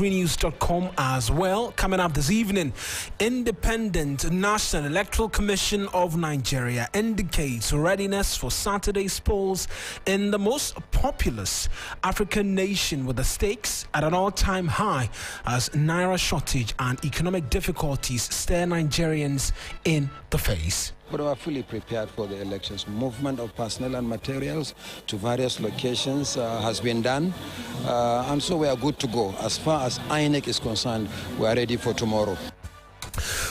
TV3news.com as well. Coming up this evening, Independent National Electoral Commission of Nigeria indicates readiness for Saturday's polls in the most populous African nation, with the stakes at an all-time high as naira shortage and economic difficulties stare Nigerians in the face. But we are fully prepared for the elections. Movement of personnel and materials to various locations has been done. And so we are good to go. As far as INEC is concerned, we are ready for tomorrow.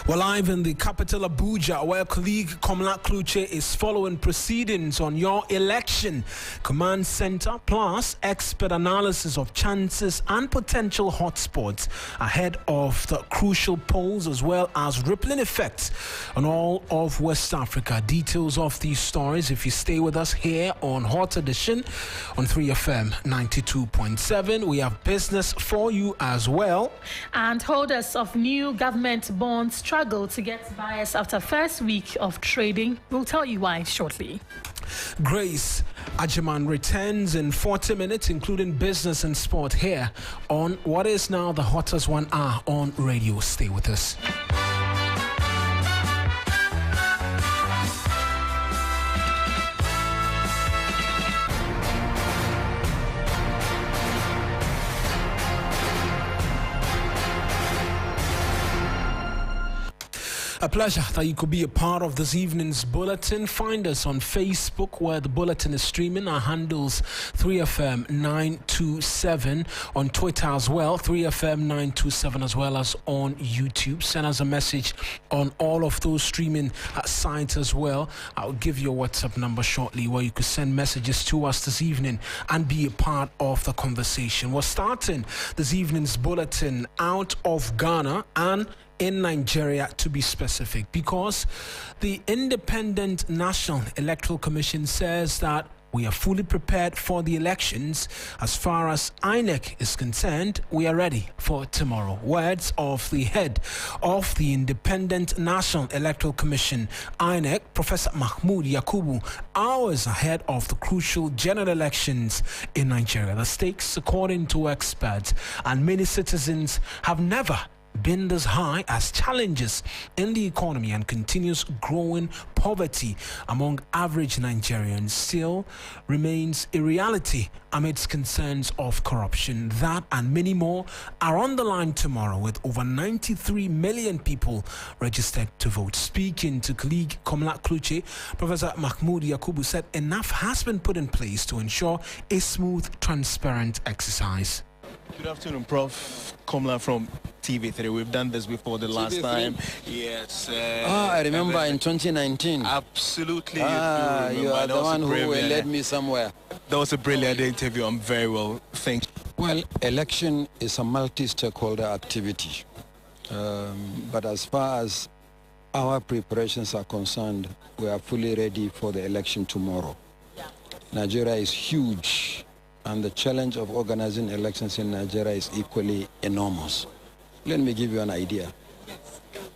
We're live in the capital Abuja, where colleague Komla Kluche is following proceedings on your election. Command Center plus expert analysis of chances and potential hotspots ahead of the crucial polls, as well as rippling effects on all of West Africa. Details of these stories if you stay with us here on Hot Edition on 3FM 92.7. We have business for you as well. And holders of new government bonds struggle to get buyers after first week of trading. We'll tell you why shortly. Grace Ajiman returns in 40 minutes, including business and sport, here on what is now the hottest 1 hour on radio. Stay with us. A pleasure that you could be a part of this evening's bulletin. Find us on Facebook, where the bulletin is streaming. Our handles 3FM 927, on Twitter as well, 3FM 927, as well as on YouTube. Send us a message on all of those streaming sites as well. I'll give you a WhatsApp number shortly, where you could send messages to us this evening and be a part of the conversation. We're starting this evening's bulletin out of Ghana and in Nigeria, to be specific, because the Independent National Electoral Commission says that we are fully prepared for the elections. As far as INEC is concerned, we are ready for tomorrow. Words of the head of the Independent National Electoral Commission, INEC, Professor Mahmoud Yakubu, hours ahead of the crucial general elections in Nigeria. The stakes, according to experts and many citizens, have never been this high, as challenges in the economy and continuous growing poverty among average Nigerians still remains a reality amidst concerns of corruption. That and many more are on the line tomorrow, with over 93 million people registered to vote. Speaking to colleague Komla Kluche, Professor Mahmoud Yakubu said enough has been put in place to ensure a smooth, transparent exercise. Good afternoon, Prof. Komla from TV3. We've done this before the last time. Yes. I remember in 2019. Absolutely. You are the one who led me somewhere. That was a brilliant interview. I'm very well. Thank you. Well, election is a multi-stakeholder activity. But as far as our preparations are concerned, we are fully ready for the election tomorrow. Nigeria is huge, and the challenge of organizing elections in Nigeria is equally enormous. Let me give you an idea.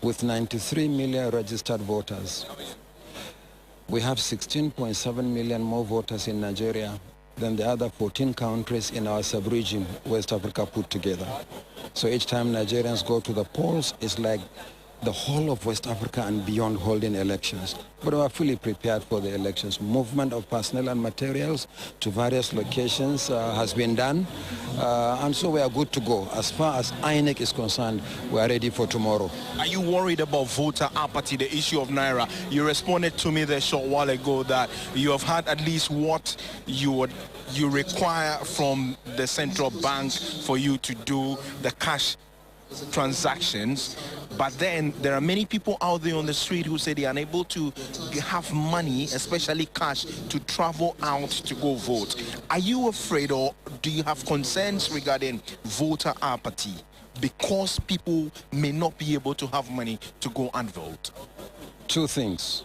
With 93 million registered voters, we have 16.7 million more voters in Nigeria than the other 14 countries in our sub-region, West Africa, put together. So each time Nigerians go to the polls, it's like the whole of West Africa and beyond holding elections. But we are fully prepared for the elections. Movement of personnel and materials to various locations has been done. And so we are good to go. As far as INEC is concerned, we are ready for tomorrow. Are you worried about voter apathy, the issue of Naira? You responded to me there a short while ago that you have had at least what you require from the central bank for you to do the cash transactions, but then there are many people out there on the street who say they are unable to have money, especially cash, to travel out to go vote. Are you afraid, or do you have concerns regarding voter apathy because people may not be able to have money to go and vote? Two things.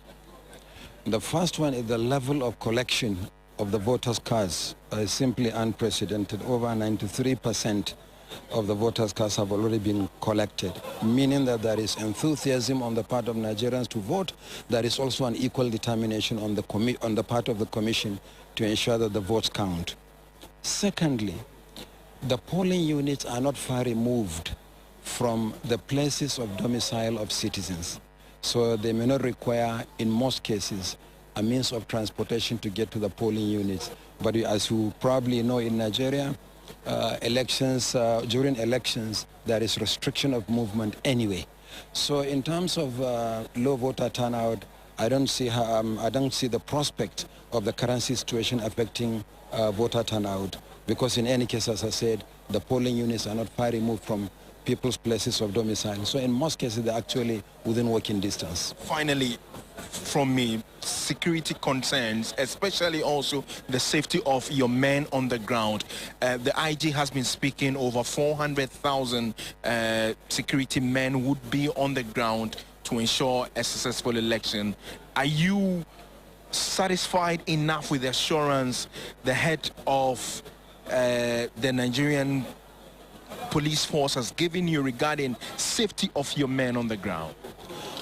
The first one is the level of collection of the voters' cards is simply unprecedented. Over 93% of the voters' cards have already been collected, meaning that there is enthusiasm on the part of Nigerians to vote. There is also an equal determination on the part of the Commission to ensure that the votes count. Secondly, the polling units are not far removed from the places of domicile of citizens. So they may not require, in most cases, a means of transportation to get to the polling units. But as you probably know, in Nigeria, during elections, there is restriction of movement anyway. So in terms of low voter turnout, I don't see the prospect of the current situation affecting voter turnout, because in any case, as I said, the polling units are not far removed from people's places of domicile. So in most cases, they're actually within walking distance. Finally, from me, security concerns, especially also the safety of your men on the ground. The IG has been speaking over 400,000 security men would be on the ground to ensure a successful election. Are you satisfied enough with the assurance the head of the Nigerian police force has given you regarding safety of your men on the ground?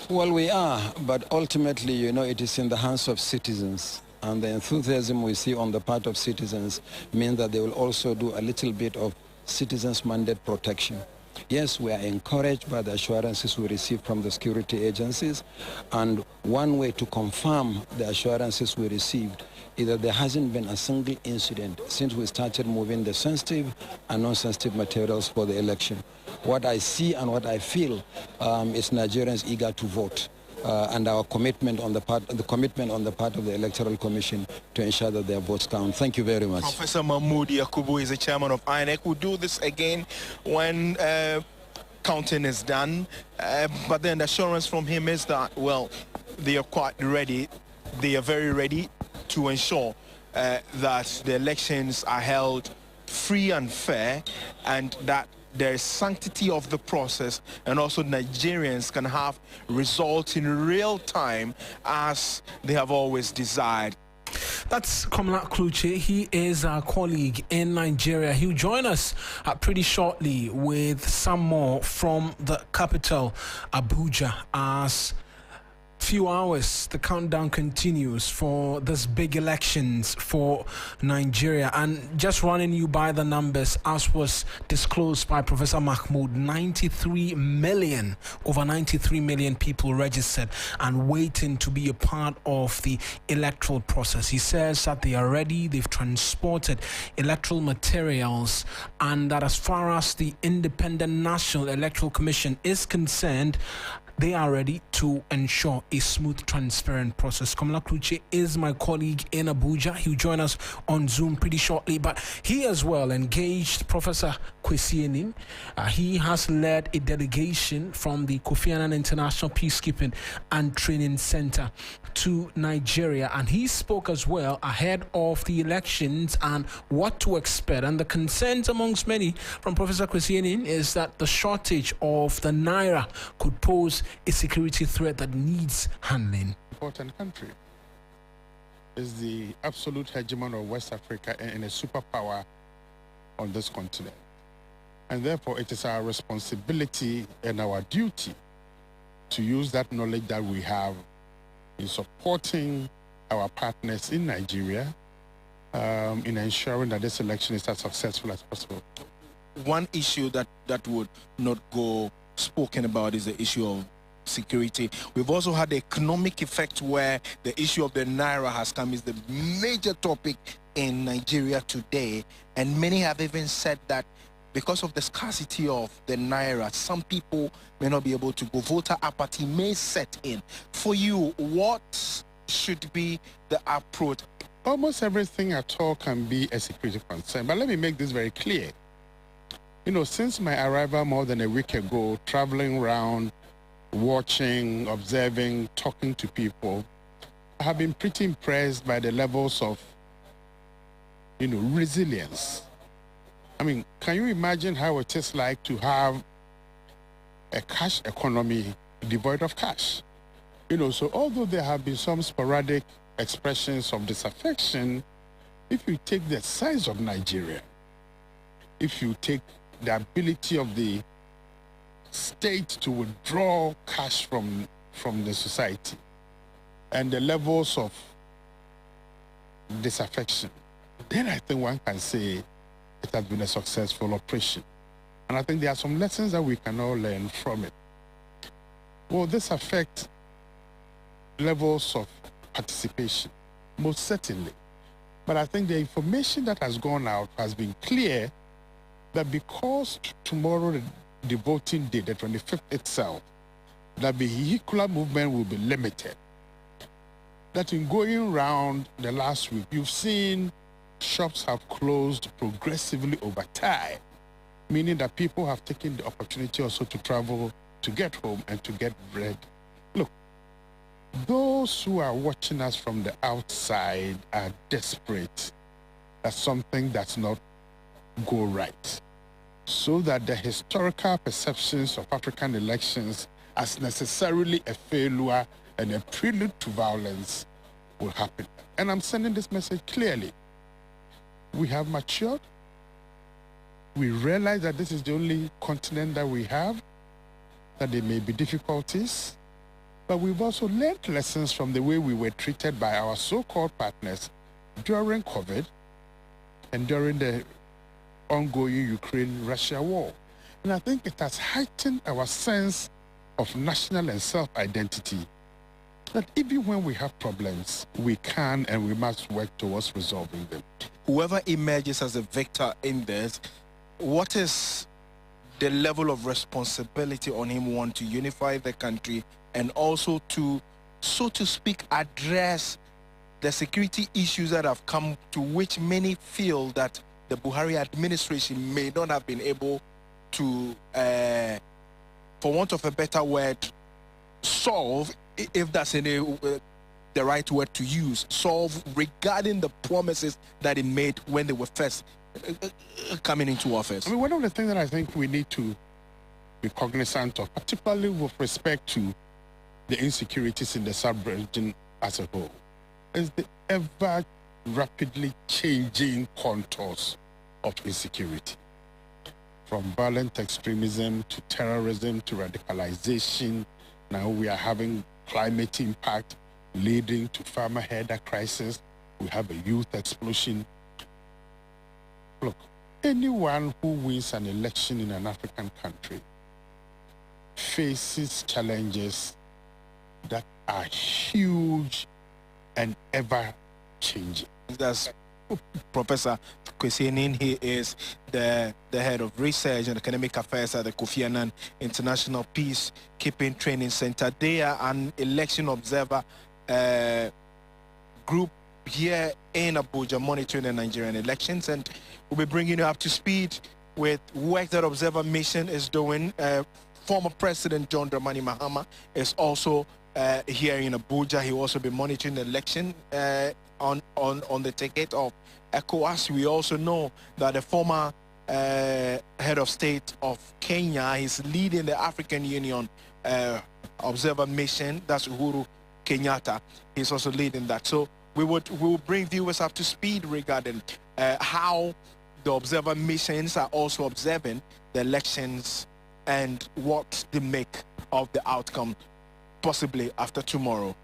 Well, we are, but ultimately, you know, it is in the hands of citizens. And the enthusiasm we see on the part of citizens means that they will also do a little bit of citizens' mandate protection. Yes, we are encouraged by the assurances we receive from the security agencies. And one way to confirm the assurances we received is that there hasn't been a single incident since we started moving the sensitive and non-sensitive materials for the election. What I see and what I feel is Nigerians eager to vote, and our commitment on the part of the Electoral Commission to ensure that their votes count. Thank you very much. Professor Mahmoud Yakubu is the chairman of INEC. We'll do this again when counting is done, but then the assurance from him is that, well, they are quite ready. They are very ready to ensure that the elections are held free and fair, and that there is sanctity of the process, and also Nigerians can have results in real time as they have always desired. That's Komla Kluche. He is our colleague in Nigeria. He'll join us pretty shortly with some more from the capital, Abuja, as few hours the countdown continues for this big elections for Nigeria. And just running you by the numbers, as was disclosed by Professor Mahmoud, over 93 million people registered and waiting to be a part of the electoral process. He says that they are ready, they've transported electoral materials, and that as far as the Independent National Electoral Commission is concerned, they are ready to ensure a smooth, transparent process. Komla Kluche is my colleague in Abuja. He'll join us on Zoom pretty shortly, but he as well engaged Professor Kwesi Enim. He has led a delegation from the Kofi Annan International Peacekeeping and Training Center to Nigeria, and he spoke as well ahead of the elections and what to expect. And the concerns amongst many from Professor Kwesi Enim is that the shortage of the Naira could pose a security threat that needs handling. Important country is the absolute hegemon of West Africa and a superpower on this continent. And therefore, it is our responsibility and our duty to use that knowledge that we have in supporting our partners in Nigeria, in ensuring that this election is as successful as possible. One issue that would not go spoken about is the issue of security. We've also had the economic effect, where the issue of the Naira has come is the major topic in Nigeria today, and many have even said that because of the scarcity of the Naira, some people may not be able to go. Voter apathy may set in. For you, what should be the approach? Almost everything at all can be a security concern, but let me make this very clear. You know, since my arrival more than a week ago, traveling around, watching, observing, talking to people, I have been pretty impressed by the levels of, resilience. I mean, can you imagine how it is like to have a cash economy devoid of cash? So although there have been some sporadic expressions of disaffection, if you take the size of Nigeria, if you take the ability of the state to withdraw cash from the society and the levels of disaffection, then I think one can say it has been a successful operation. And I think there are some lessons that we can all learn from it. Will this affect levels of participation? Most certainly. But I think the information that has gone out has been clear that because tomorrow, the voting day, the 25th itself, that vehicular movement will be limited. That in going around the last week, you've seen shops have closed progressively over time, meaning that people have taken the opportunity also to travel to get home and to get bread. Look, those who are watching us from the outside are desperate that something does not go right, so that the historical perceptions of African elections as necessarily a failure and a prelude to violence will happen. And I'm sending this message clearly. We have matured. We realize that this is the only continent that we have, that there may be difficulties, but we've also learned lessons from the way we were treated by our so-called partners during COVID and during the ongoing Ukraine-Russia war. And I think it has heightened our sense of national and self-identity, that even when we have problems, we can and we must work towards resolving them. Whoever emerges as a victor in this, what is the level of responsibility on him, one, to unify the country and also to, so to speak, address the security issues that have come, to which many feel that the Buhari administration may not have been able to, for want of a better word, solve, if that's the right word to use, solve regarding the promises that it made when they were first coming into office? I mean, one of the things that I think we need to be cognizant of, particularly with respect to the insecurities in the sub-region as a whole, is the ever rapidly changing contours of insecurity. From violent extremism to terrorism to radicalization. Now we are having climate impact leading to farmer header crisis. We have a youth explosion. Look, anyone who wins an election in an African country faces challenges that are huge and ever changing. That's Professor Kwesienin. He is the head of research and academic affairs at the Kofi Annan International Peacekeeping Training Center. They are an election observer group here in Abuja monitoring the Nigerian elections, and we'll be bringing you up to speed with work that Observer Mission is doing. Former President John Dramani Mahama is also here in Abuja. He will also be monitoring the election on the ticket of ECOWAS. We also know that the former head of state of Kenya is leading the African Union Observer Mission. That's Uhuru Kenyatta. He's also leading that. So we will bring viewers up to speed regarding how the observer missions are also observing the elections and what they make of the outcome, possibly after tomorrow.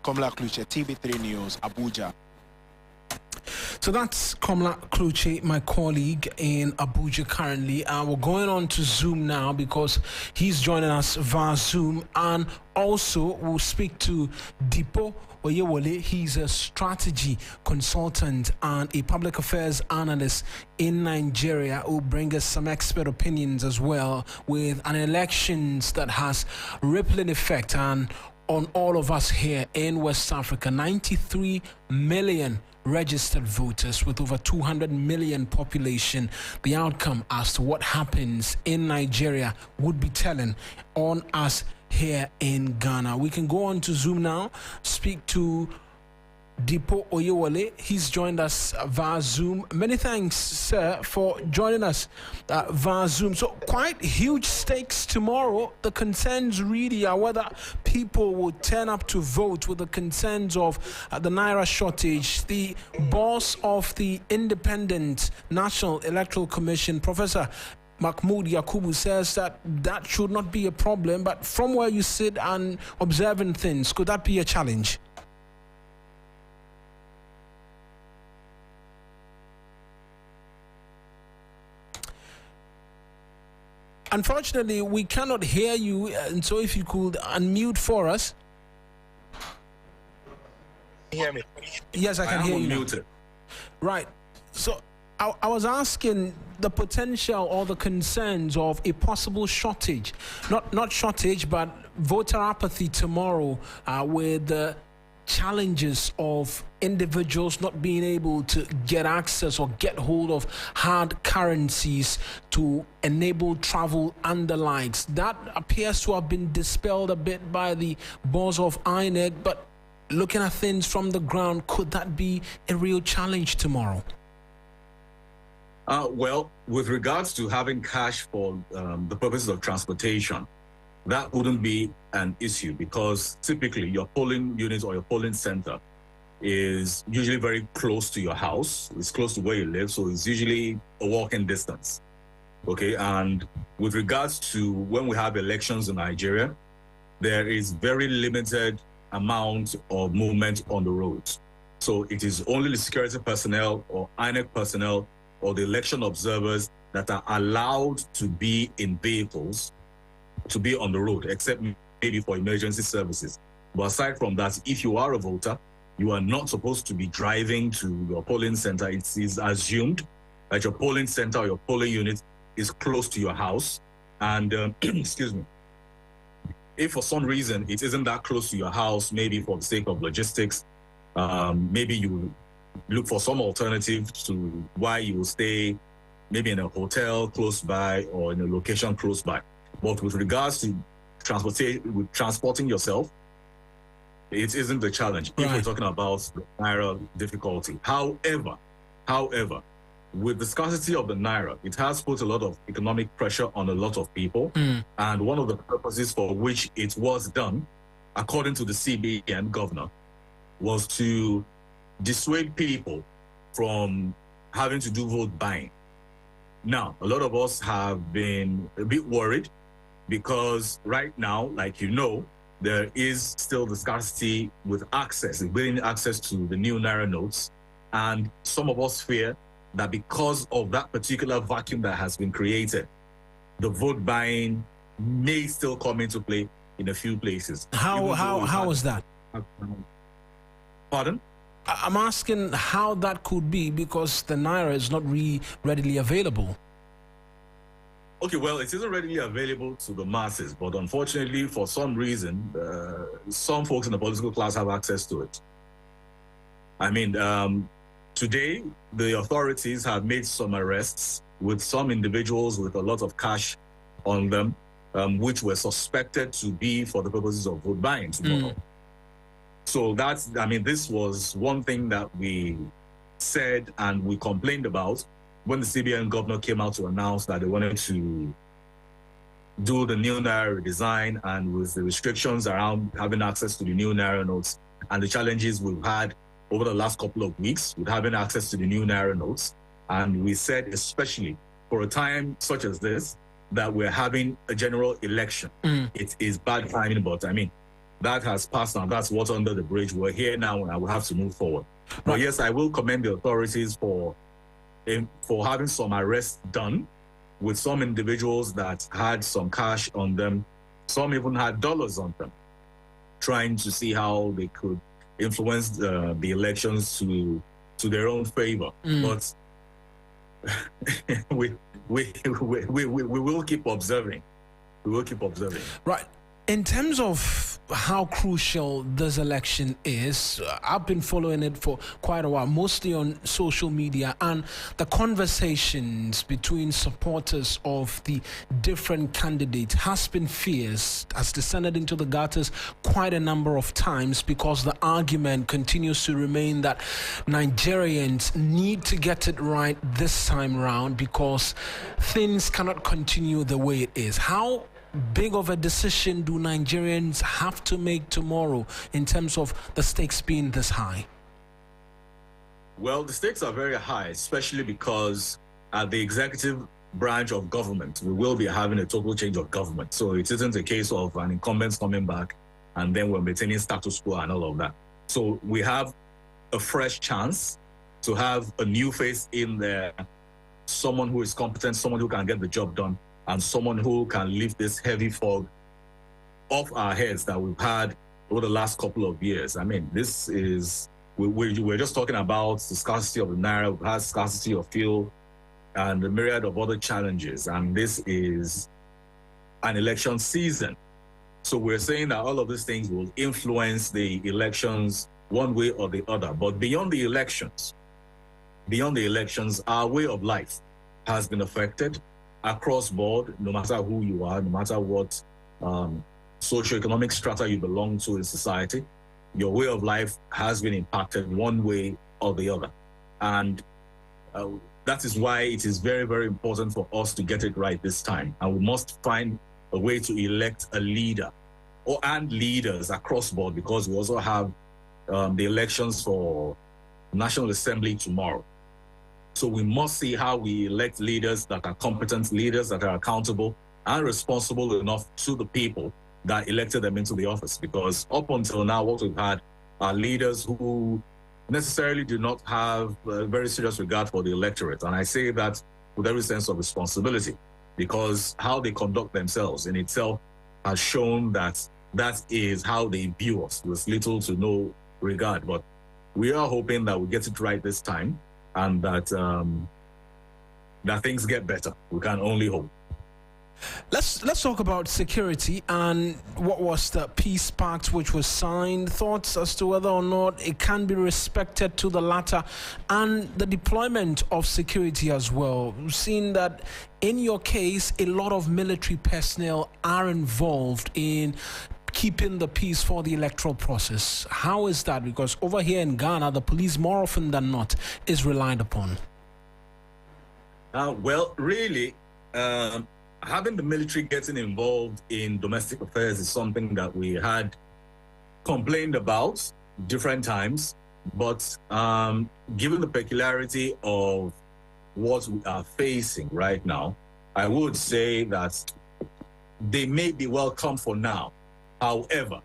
Komla Kluche, TV3 News, Abuja. So that's Komla Kluche, my colleague in Abuja currently. We're going on to Zoom now because he's joining us via Zoom, and also we'll speak to Dipo Oyewole. He's a strategy consultant and a public affairs analyst in Nigeria, who will bring us some expert opinions as well, with an elections that has rippling effect on all of us here in West Africa. 93 million registered voters with over 200 million population. The outcome as to what happens in Nigeria would be telling on us here in Ghana. We can go on to Zoom now, speak to Dipo Oyewole. He's joined us via Zoom. Many thanks, sir, for joining us via Zoom. So quite huge stakes tomorrow. The concerns really are whether people will turn up to vote, with the concerns of the Naira shortage. The boss of the Independent National Electoral Commission, Professor Mahmoud Yakubu, says that should not be a problem. But from where you sit and observing things, could that be a challenge? Unfortunately, we cannot hear you, and so if you could unmute for us. Hear me? Yes, I can hear you unmuted. now. Right. So I was asking the potential or the concerns of a possible shortage, not shortage, but voter apathy tomorrow with the challenges of individuals not being able to get access or get hold of hard currencies to enable travel and the likes. That appears to have been dispelled a bit by the boss of INEC, but looking at things from the ground, could that be a real challenge tomorrow? Well, with regards to having cash for the purposes of transportation, that wouldn't be an issue because typically your polling unit or your polling center is usually very close to your house. It's close to where you live, so it's usually a walking distance. Okay, and with regards to when we have elections in Nigeria, there is very limited amount of movement on the roads. So it is only the security personnel or INEC personnel or the election observers that are allowed to be in vehicles to be on the road, except maybe for emergency services. But aside from that, if you are a voter, you are not supposed to be driving to your polling center. It is assumed that your polling center or your polling unit is close to your house. And excuse me, if for some reason it isn't that close to your house, maybe for the sake of logistics, maybe you look for some alternative to why you will stay maybe in a hotel close by or in a location close by. But with regards to transporting yourself, it isn't the challenge if we're talking about the Naira difficulty. However, with the scarcity of the Naira, it has put a lot of economic pressure on a lot of people. And one of the purposes for which it was done, according to the CBN governor, was to dissuade people from having to do vote buying. Now, a lot of us have been a bit worried because right now, like you know, there is still the scarcity with access, getting access to the new Naira notes. And some of us fear that because of that particular vacuum that has been created, the vote buying may still come into play in a few places. How is that? Pardon? I'm asking how that could be because the Naira is not really readily available. Okay, well, it isn't readily available to the masses, but unfortunately, for some reason, some folks in the political class have access to it. I mean, today, the authorities have made some arrests with some individuals with a lot of cash on them, which were suspected to be for the purposes of vote buying tomorrow. So that's, I mean, this was one thing that we said and we complained about when the CBN governor came out to announce that they wanted to do the new Naira redesign, and with the restrictions around having access to the new Naira notes and the challenges we've had over the last couple of weeks with having access to the new Naira notes. And we said, especially for a time such as this, that we're having a general election. It is bad timing, but I mean, that has passed now. That's what's under the bridge. We're here now and I will have to move forward. But yes, I will commend the authorities for having some arrests done with some individuals that had some cash on them. Some even had dollars on them, trying to see how they could influence the elections to their own favor. But we will keep observing. We will keep observing. Right. In terms of how crucial this election is, I've been following it for quite a while, mostly on social media, and the conversations between supporters of the different candidates has been fierce, has descended into the gutters quite a number of times, because the argument continues to remain that Nigerians need to get it right this time round because things cannot continue the way it is. How big of a decision do Nigerians have to make tomorrow in terms of the stakes being this high? Well, the stakes are very high, especially because at the executive branch of government, we will be having a total change of government. So it isn't a case of an incumbent coming back and then we're maintaining status quo and all of that. So we have a fresh chance to have a new face in there, someone who is competent, someone who can get the job done and someone who can lift this heavy fog off our heads that we've had over the last couple of years. I mean, this is, we're just talking about the scarcity of the naira, we've had scarcity of fuel, and a myriad of other challenges. And this is an election season. So we're saying that all of these things will influence the elections one way or the other. But beyond the elections, our way of life has been affected across board, no matter who you are, no matter what socioeconomic strata you belong to in society. Your way of life has been impacted one way or the other. And that is why it is very, very important for us to get it right this time. And we must find a way to elect a leader and leaders across board, because we also have the elections for National Assembly tomorrow. So we must see how we elect leaders that are competent, leaders that are accountable and responsible enough to the people that elected them into the office. Because up until now, what we've had are leaders who necessarily do not have a very serious regard for the electorate. And I say that with every sense of responsibility, because how they conduct themselves in itself has shown that that is how they view us, with little to no regard. But we are hoping that we get it right this time, and that that things get better. We can only hope. Let's talk about security and what was the peace pact which was signed. Thoughts as to whether or not it can be respected to the latter, and the deployment of security as well. We've seen that in your case, a lot of military personnel are involved in keeping the peace for the electoral process. How is that? Because over here in Ghana, the police more often than not is relied upon. Well, really, having the military getting involved in domestic affairs is something that we had complained about different times. But given the peculiarity of what we are facing right now, I would say that they may be welcome for now. However,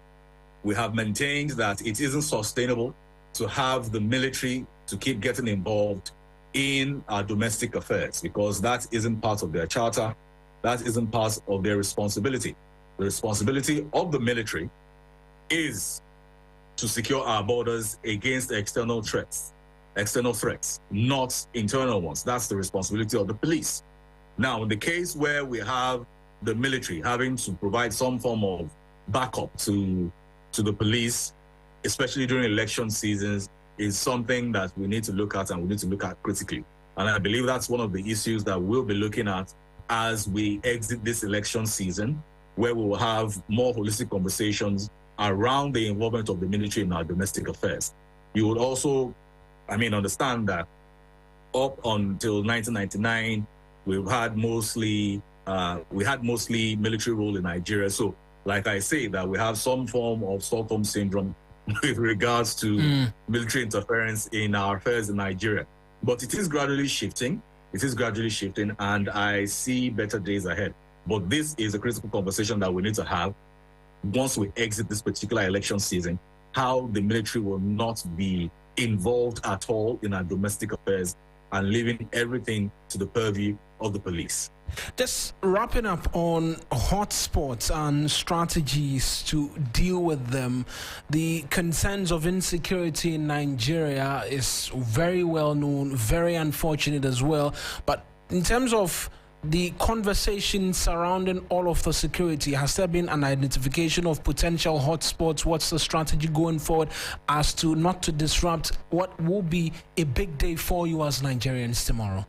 we have maintained that it isn't sustainable to have the military to keep getting involved in our domestic affairs, because that isn't part of their charter. That isn't part of their responsibility. The responsibility of the military is to secure our borders against external threats, not internal ones. That's the responsibility of the police. Now, in the case where we have the military having to provide some form of backup to the police, especially during election seasons, is something that we need to look at, and we need to look at critically. And I believe that's one of the issues that we'll be looking at as we exit this election season, where we will have more holistic conversations around the involvement of the military in our domestic affairs. You would also, understand that up until 1999, we had mostly military rule in Nigeria. So, like I say, that we have some form of Stockholm syndrome with regards to military interference in our affairs in Nigeria. But it is gradually shifting. And I see better days ahead. But this is a critical conversation that we need to have once we exit this particular election season, how the military will not be involved at all in our domestic affairs and leaving everything to the purview of the police. Just wrapping up on hotspots and strategies to deal with them. The concerns of insecurity in Nigeria is very well known, very unfortunate as well. But in terms of the conversation surrounding all of the security, has there been an identification of potential hotspots? What's the strategy going forward as to not to disrupt what will be a big day for you as Nigerians tomorrow?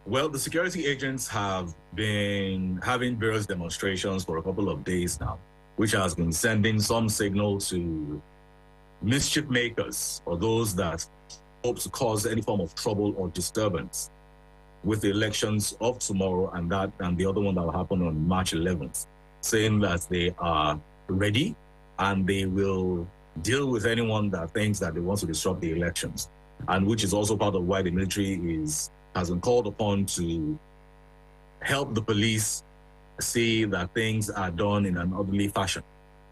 Well, the security agents have been having various demonstrations for a couple of days now, which has been sending some signal to mischief makers or those that hope to cause any form of trouble or disturbance with the elections of tomorrow and the other one that will happen on March 11th, saying that they are ready and they will deal with anyone that thinks that they want to disrupt the elections, and which is also part of why the military has been called upon to help the police see that things are done in an orderly fashion.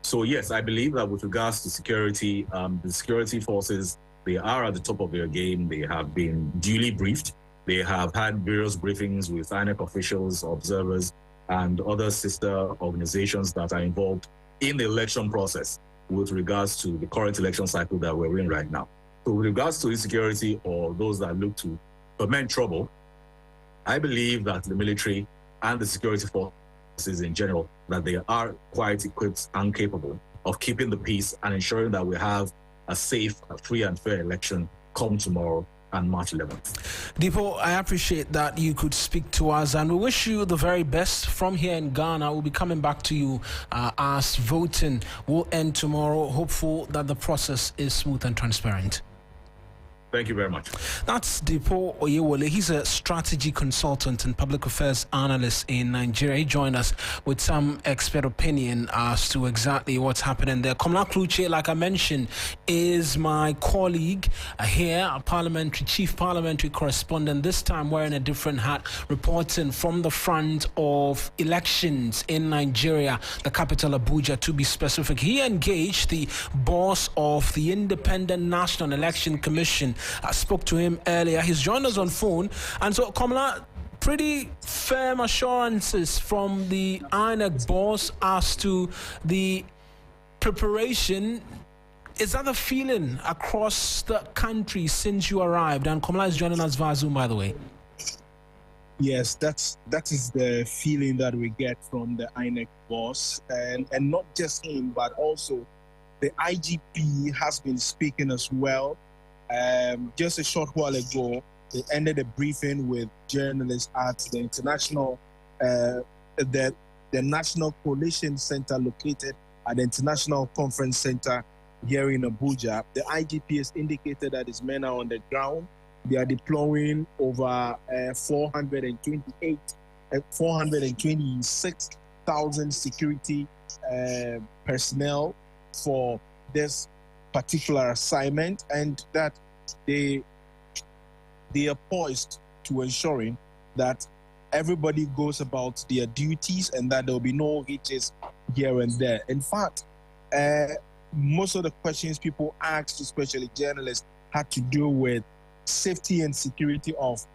So yes, I believe that with regards to security, the security forces, they are at the top of their game. They have been duly briefed They have had various briefings with INEC officials, observers, and other sister organizations that are involved in the election process with regards to the current election cycle that we're in right now. So with regards to insecurity or those that look to foment trouble, I believe that the military and the security forces in general, that they are quite equipped and capable of keeping the peace and ensuring that we have a safe, free and fair election come tomorrow and March 11th. Deepo, I appreciate that you could speak to us, and we wish you the very best from here in Ghana. We'll be coming back to you as voting will end tomorrow. Hopeful that the process is smooth and transparent. Thank you very much. That's Deepo Oyewole. He's a strategy consultant and public affairs analyst in Nigeria. He joined us with some expert opinion as to exactly what's happening there. Komla Kluche, like I mentioned, is my colleague here, a chief parliamentary correspondent, this time wearing a different hat, reporting from the front of elections in Nigeria, the capital Abuja to be specific. He engaged the boss of the Independent National Election Commission. I spoke to him earlier. He's joined us on phone. And so, Komla, pretty firm assurances from the INEC boss as to the preparation. Is that the feeling across the country since you arrived? And Komla is joining us via Zoom, by the way. Yes, that is the feeling that we get from the INEC boss, and not just him, but also the IGP has been speaking as well. Just a short while ago, they ended a briefing with journalists at the international, the National Coalition Center located at the International Conference Center here in Abuja. The IGP has indicated that his men are on the ground. They are deploying over 426,000 security personnel for this particular assignment, and that they are poised to ensuring that everybody goes about their duties and that there will be no hitches here and there. In fact, most of the questions people asked, especially journalists, had to do with safety and security of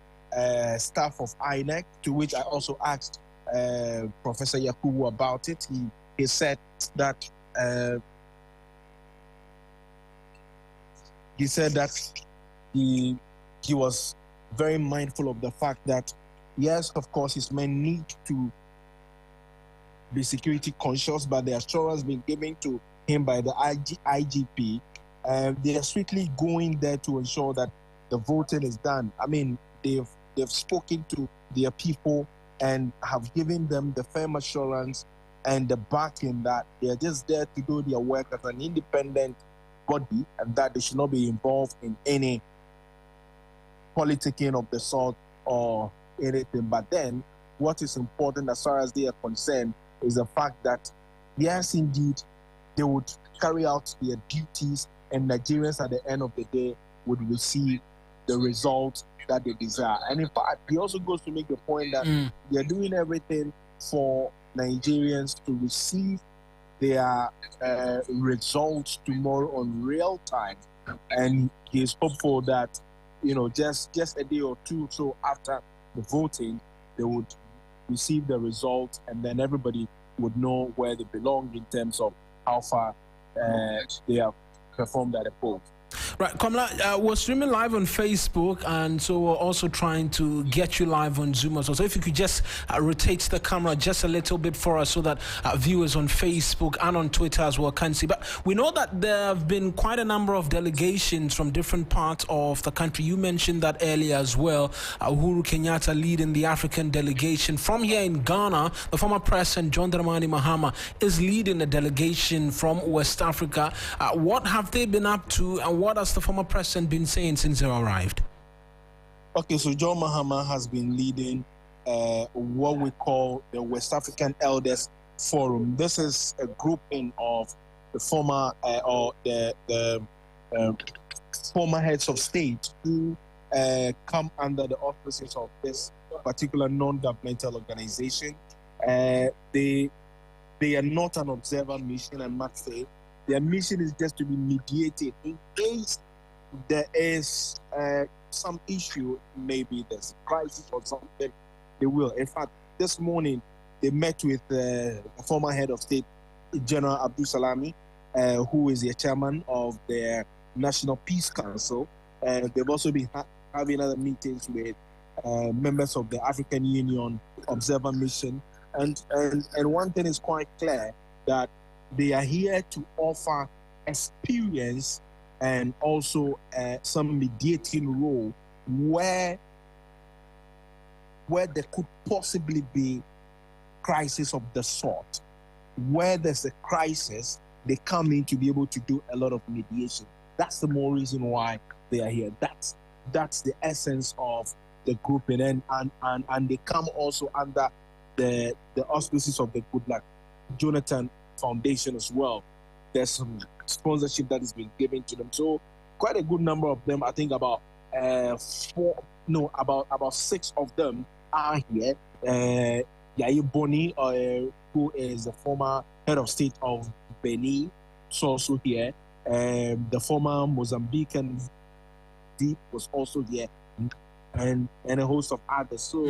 staff of INEC, to which I also asked Professor Yakubu about it. He said that he was very mindful of the fact that, yes, of course, his men need to be security conscious, but the assurance being given to him by the IGP, they are strictly going there to ensure that the voting is done. I mean, they've spoken to their people and have given them the firm assurance and the backing that they are just there to do their work as an independent body, and that they should not be involved in any politicking of the sort or anything. But then, what is important as far as they are concerned is the fact that, yes, indeed, they would carry out their duties, and Nigerians at the end of the day would receive the results that they desire. And in fact, he also goes to make the point that they are doing everything for Nigerians to receive their results tomorrow on real time, and he is hopeful that, you know, just a day or two so after the voting, they would receive the results, and then everybody would know where they belong in terms of how far they have performed at the polls. Right, Komla, we're streaming live on Facebook, and so we're also trying to get you live on Zoom as well. So if you could just rotate the camera just a little bit for us so that viewers on Facebook and on Twitter as well can see. But we know that there have been quite a number of delegations from different parts of the country. You mentioned that earlier as well. Uhuru Kenyatta leading the African delegation. From here in Ghana, the former president John Dramani Mahama is leading a delegation from West Africa. What have they been up to, and what has the former president been saying since they arrived? Okay, so John Mahama has been leading what we call the West African Elders Forum. This is a grouping of the former former heads of state who come under the auspices of this particular non-governmental organization. They are not an observer mission, I must say. Their mission is just to be mediated in case there is some issue, maybe there's a crisis or something, they will. In fact, this morning they met with the former head of state, General Abdul Salami, who is the chairman of the National Peace Council. They've also been having other meetings with members of the African Union Observer Mission. And one thing is quite clear, that they are here to offer experience and also some mediating role where there could possibly be crisis of the sort. Where there's a crisis, they come in to be able to do a lot of mediation. That's the more reason why they are here. That's the essence of the group, and they come also under the auspices of the Goodluck Jonathan Foundation as well. There's some sponsorship that has been given to them. So quite a good number of them. I think about about 6 of them are here. Yayi Boni, who is the former head of state of Benin, is also here. The former Mozambican Deep was also here, and a host of others. So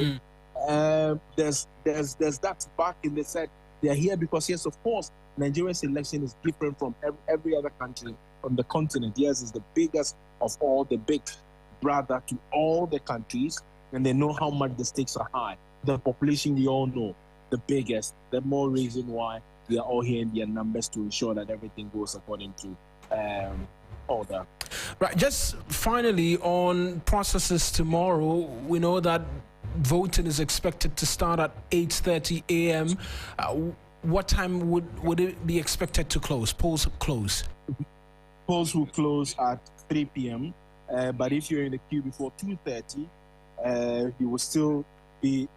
there's that back in the set. They are here because, yes, of course, Nigeria's election is different from every other country on the continent. Yes, it's the biggest of all, the big brother to all the countries, and they know how much the stakes are high. The population, we all know, the biggest. The more reason why we are all here in their numbers to ensure that everything goes according to order. Right. Just finally on processes tomorrow, we know that voting is expected to start at 8:30 a.m. What time would it be expected to close? Polls close. Polls will close at 3 p.m. But if you're in the queue before 2:30, you will still be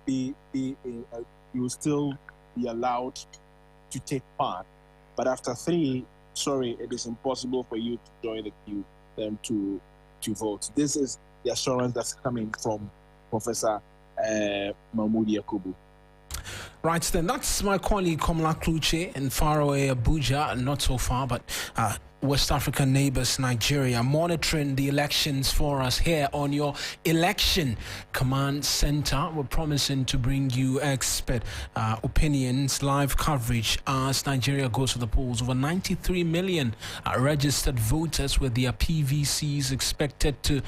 allowed to take part. But after 3, sorry, it is impossible for you to join the queue to vote. This is the assurance that's coming from Professor Mawuena Egbeta. Right then, that's my colleague Komla Kluche in faraway Abuja, not so far, but West African neighbors, Nigeria, monitoring the elections for us here on your Election Command Center. We're promising to bring you expert opinions, live coverage as Nigeria goes to the polls. Over 93 million registered voters with their PVCs expected to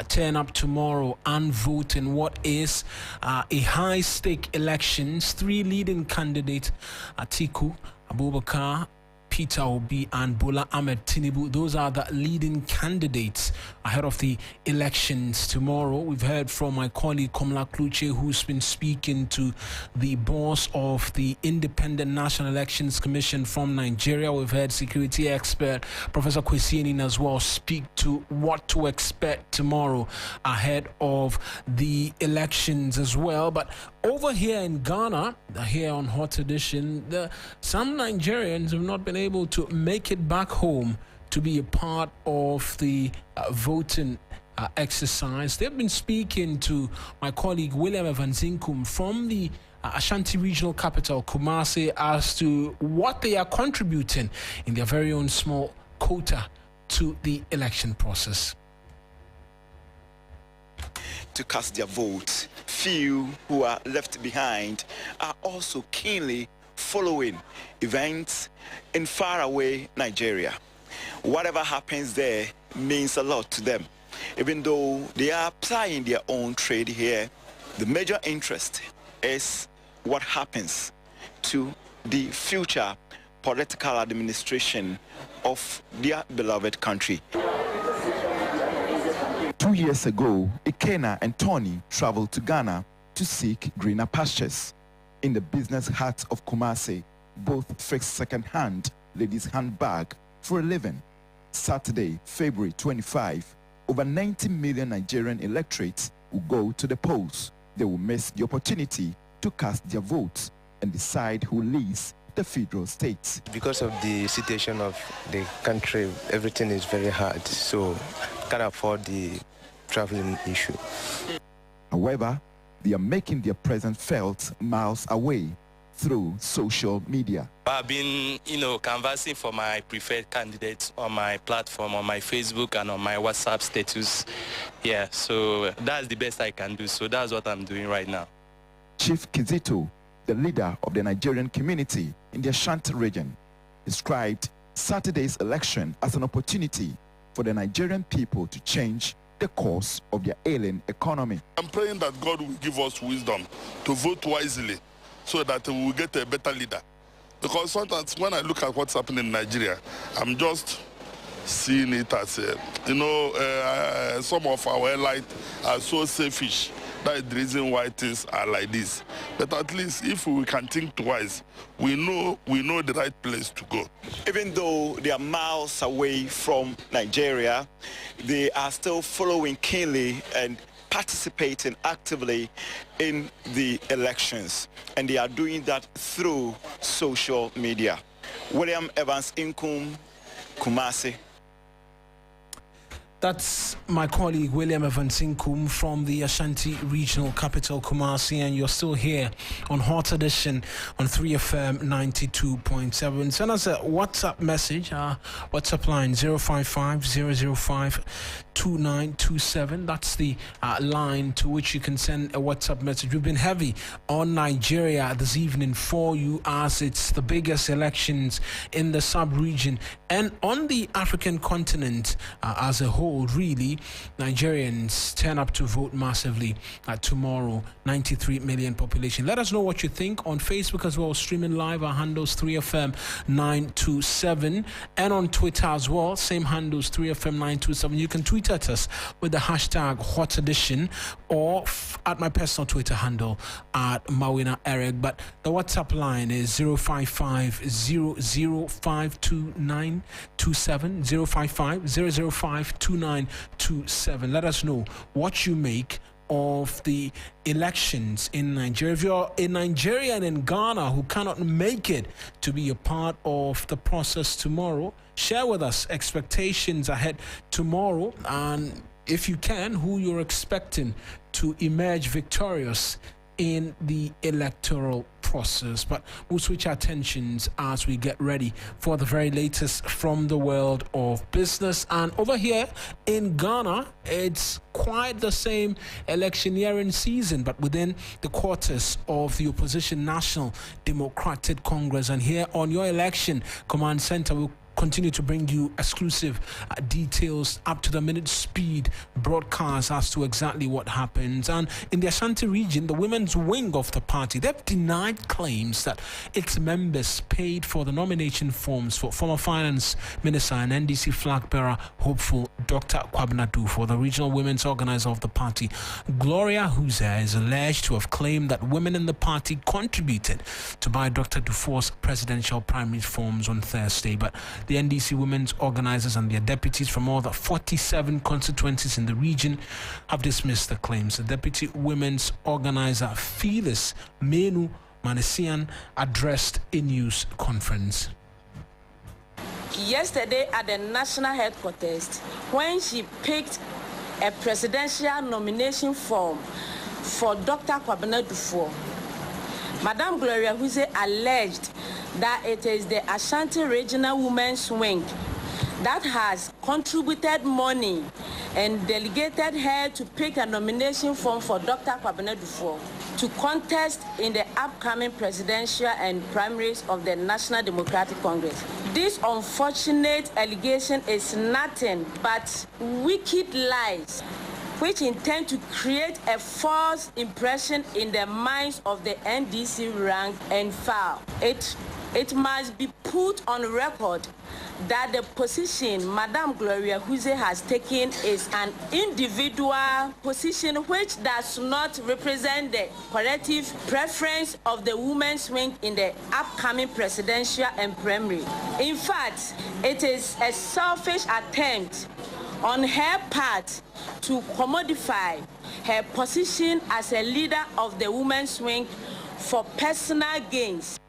turn up tomorrow and vote in what is a high-stake elections. 3 leading candidates, Atiku Abubakar, Peter Obi and Bola Ahmed Tinubu. Those are the leading candidates ahead of the elections tomorrow. We've heard from my colleague Komla Kluche, who's been speaking to the boss of the Independent National Elections Commission from Nigeria. We've heard security expert Professor Kwesi Enin as well speak to what to expect tomorrow ahead of the elections as well. But over here in Ghana, here on Hot Edition, some Nigerians have not been able to make it back home to be a part of the voting exercise. They've been speaking to my colleague William Evanzinkum from the Ashanti regional capital, Kumasi, as to what they are contributing in their very own small quota to the election process. To cast their votes, few who are left behind are also keenly following events in faraway Nigeria. Whatever happens there means a lot to them. Even though they are applying their own trade here, the major interest is what happens to the future political administration of their beloved country. 2 years ago, Ikena and Tony traveled to Ghana to seek greener pastures. In the business heart of Kumasi, both fixed second-hand ladies' handbag for a living. Saturday, February 25, over 90 million Nigerian electorates will go to the polls. They will miss the opportunity to cast their votes and decide who leads the federal states. Because of the situation of the country, everything is very hard, so can't afford the traveling issue. However, they are making their presence felt miles away through social media. I've been, canvassing for my preferred candidates on my platform, on my Facebook and on my WhatsApp status. Yeah, so that's the best I can do. So that's what I'm doing right now. Chief Kizito, the leader of the Nigerian community in the Ashanti region, described Saturday's election as an opportunity for the Nigerian people to change the course of their ailing economy. I'm praying that God will give us wisdom to vote wisely so that we will get a better leader. Because sometimes when I look at what's happening in Nigeria, I'm just seeing it as, some of our elites are so selfish. That is the reason why things are like this. But at least if we can think twice, we know the right place to go. Even though they are miles away from Nigeria, they are still following keenly and participating actively in the elections. And they are doing that through social media. William Evans Inkum, Kumasi. That's my colleague William Evans Inkum from the Ashanti Regional Capital, Kumasi, and you're still here on Hot Edition on 3FM 92.7. Send us a WhatsApp message, WhatsApp line 055-005-2927. That's the line to which you can send a WhatsApp message. We've been heavy on Nigeria this evening for you as it's the biggest elections in the sub-region and on the African continent as a whole. Really, Nigerians turn up to vote massively tomorrow. 93 million population. Let us know what you think on Facebook as well. Streaming live, our handles 3FM 927, and on Twitter as well. Same handles 3FM 927. You can tweet at us with the hashtag Hot Edition or at my personal Twitter handle at Mawuena Egbeta. But the WhatsApp line is 055-005-2927. 055-005-2927. Let us know what you make of the elections in Nigeria. If you're a Nigerian in Ghana who cannot make it to be a part of the process tomorrow, share with us expectations ahead tomorrow, and if you can, who you're expecting to emerge victorious in the electoral process. But we'll switch our attentions as we get ready for the very latest from the world of business. And over here in Ghana, it's quite the same electioneering season, but within the quarters of the opposition National Democratic Congress. And here on Your Election Command Center, we'll continue to bring you exclusive details, up-to-the-minute speed broadcasts as to exactly what happens. And in the Ashanti region, the women's wing of the party, they've denied claims that its members paid for the nomination forms for former Finance Minister and NDC flag bearer hopeful Dr. Kwabena Dufo. The regional women's organizer of the party, Gloria Huza, is alleged to have claimed that women in the party contributed to buy Dr. Dufour's presidential primary forms on Thursday. But the NDC women's organizers and their deputies from all the 47 constituencies in the region have dismissed the claims. The deputy women's organizer, Phyllis Menu Manesian, addressed a news conference. Yesterday at the national headquarters, when she picked a presidential nomination form for Dr. Kwabena Dufo, Madame Gloria Huze alleged that it is the Ashanti Regional Women's Wing that has contributed money and delegated her to pick a nomination form for Dr. Kwabena Dufo to contest in the upcoming presidential and primaries of the National Democratic Congress. This unfortunate allegation is nothing but wicked lies which intend to create a false impression in the minds of the NDC rank and file. It must be put on record that the position Madame Gloria Huze has taken is an individual position which does not represent the collective preference of the women's wing in the upcoming presidential and primary. In fact, it is a selfish attempt on her part to commodify her position as a leader of the women's wing for personal gains.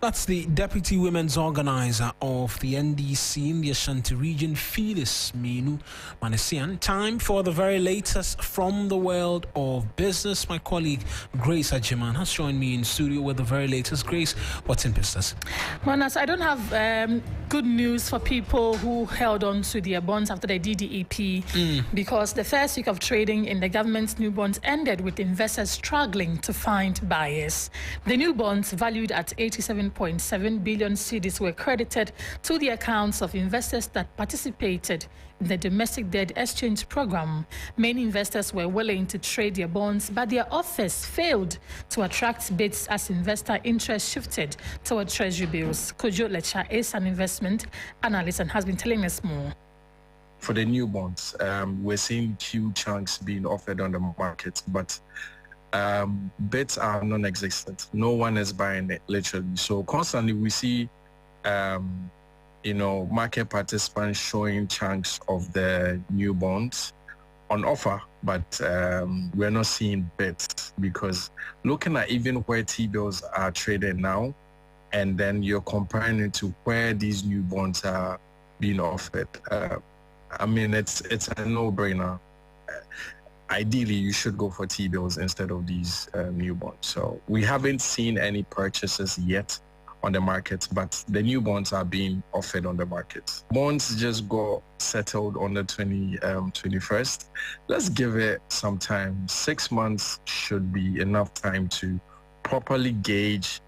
That's the Deputy Women's Organizer of the NDC in the Ashanti region, Phyllis Minu Manesian. Time for the very latest from the world of business. My colleague Grace Ajiman has joined me in studio with the very latest. Grace, what's in business? Monas, I don't have good news for people who held on to their bonds after the DDEP because the first week of trading in the government's new bonds ended with investors struggling to find buyers. The new bonds, valued at 87.7 billion cedis, were credited to the accounts of investors that participated in the domestic debt exchange program. Many investors were willing to trade their bonds, but their offers failed to attract bids as investor interest shifted toward treasury bills. Kojo Lecha is an investment analyst and has been telling us more. For the new bonds, we're seeing huge chunks being offered on the market, but bids are non-existent. No one is buying it, literally. So constantly we see, market participants showing chunks of the new bonds on offer, but we're not seeing bids, because looking at even where T-bills are traded now, and then you're comparing it to where these new bonds are being offered. It's a no-brainer. Ideally, you should go for T-bills instead of these new bonds. So we haven't seen any purchases yet on the market, but the new bonds are being offered on the market. Bonds just got settled on the 21st. Let's give it some time. 6 months should be enough time to properly gauge